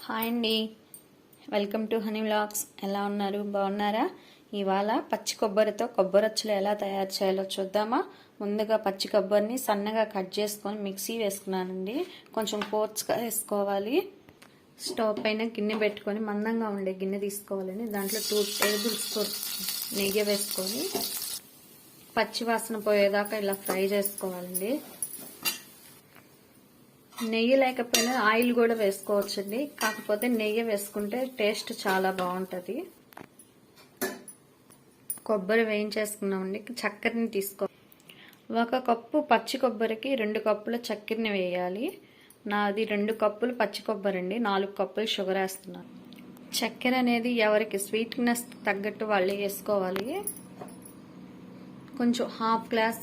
Hi అండి, welcome to honey vlogs. ఎలా ఉన్నారు? బాగున్నారా? ఇవాళ పచ్చి కొబ్బరితో కొబ్బరొచ్చులు ఎలా తయారు చేయాలో చూద్దామా. ముందుగా పచ్చి కొబ్బరిని సన్నగా కట్ చేసుకొని మిక్సీ వేసుకున్నానండి. కొంచెం కోర్స్గా వేసుకోవాలి. స్టవ్ పైన గిన్నె పెట్టుకొని మందంగా ఉండే గిన్నె తీసుకోవాలండి. దాంట్లో 2 టేబుల్ స్పూన్స్ నెయ్యి వేసుకొని పచ్చి వాసన పోయేదాకా ఇలా ఫ్రై చేసుకోవాలండి. నెయ్యి లేకపోయినా ఆయిల్ కూడా వేసుకోవచ్చండి, కాకపోతే నెయ్యి వేసుకుంటే టేస్ట్ చాలా బాగుంటుంది. కొబ్బరి వేయించేసుకున్నామండి. చక్కెరని తీసుకో. 1 కప్పు పచ్చి కొబ్బరికి 2 కప్పుల చక్కెరని వేయాలి. నాది 2 కప్పులు పచ్చి కొబ్బరి అండి, 4 కప్పులు షుగర్ వేస్తున్నాను. చక్కెర అనేది ఎవరికి స్వీట్నెస్ తగ్గట్టు వాళ్ళు వేసుకోవాలి. కొంచెం 1/2 గ్లాస్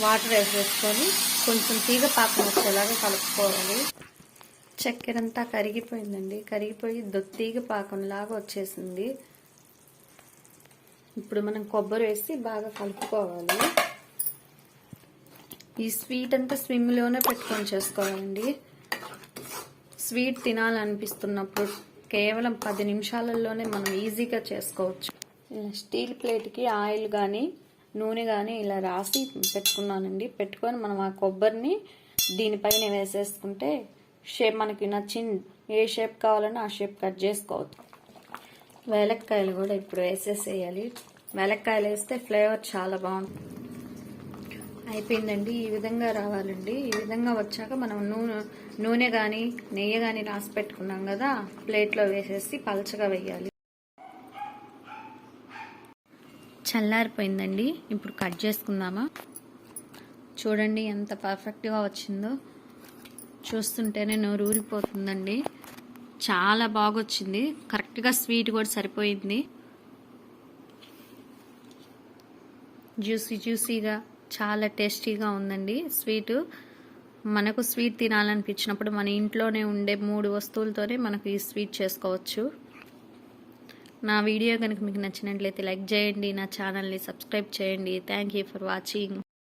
వాటర్ వేసేసుకొని కొంచెం తీగ పాకం వచ్చేలాగా కలుపుకోవాలి. చక్కెర అంతా కరిగిపోయిందండి, కరిగిపోయి తీగ పాకంలాగా వచ్చేసింది. ఇప్పుడు మనం కొబ్బరి వేసి బాగా కలుపుకోవాలి. ఈ స్వీట్ అంతా స్విమ్లోనే పెట్టుకొని చేసుకోవాలండి. స్వీట్ తినాలనిపిస్తున్నప్పుడు కేవలం 10 నిమిషాలలోనే మనం ఈజీగా చేసుకోవచ్చు. స్టీల్ ప్లేట్కి ఆయిల్ కానీ నూనె కానీ ఇలా రాసి పెట్టుకున్నానండి. పెట్టుకొని మనం ఆ కొబ్బరిని దీనిపైన వేసేసుకుంటే షేప్ మనకి నచ్చిన ఏ షేప్ కావాలన్నా ఆ షేప్ కట్ చేసుకోవచ్చు. వేలక్కాయలు కూడా ఇప్పుడు వేసేసేయాలి. వేలక్కాయలు వేస్తే ఫ్లేవర్ చాలా బాగుంటుంది. అయిపోయిందండి. ఈ విధంగా రావాలండి. ఈ విధంగా వచ్చాక మనం నూనె కానీ నెయ్యి కానీ రాసి పెట్టుకున్నాం కదా, ప్లేట్లో వేసేసి పలచగా వేయాలి. చల్లారిపోయిందండి. ఇప్పుడు కట్ చేసుకుందామా. చూడండి ఎంత పర్ఫెక్ట్గా వచ్చిందో. చూస్తుంటేనే నోరు ఊరిపోతుందండి. చాలా బాగా వచ్చింది. కరెక్ట్గా స్వీట్ కూడా సరిపోయింది. జ్యూసీగా చాలా టేస్టీగా ఉందండి స్వీటు. మనకు స్వీట్ తినాలనిపించినప్పుడు మన ఇంట్లోనే ఉండే 3 వస్తువులతోనే మనకు ఈ స్వీట్ చేసుకోవచ్చు. నా వీడియో కనుక మీకు నచ్చినట్లయితే లైక్ చేయండి, నా ఛానల్ని సబ్స్క్రైబ్ చేయండి. Thank you for watching.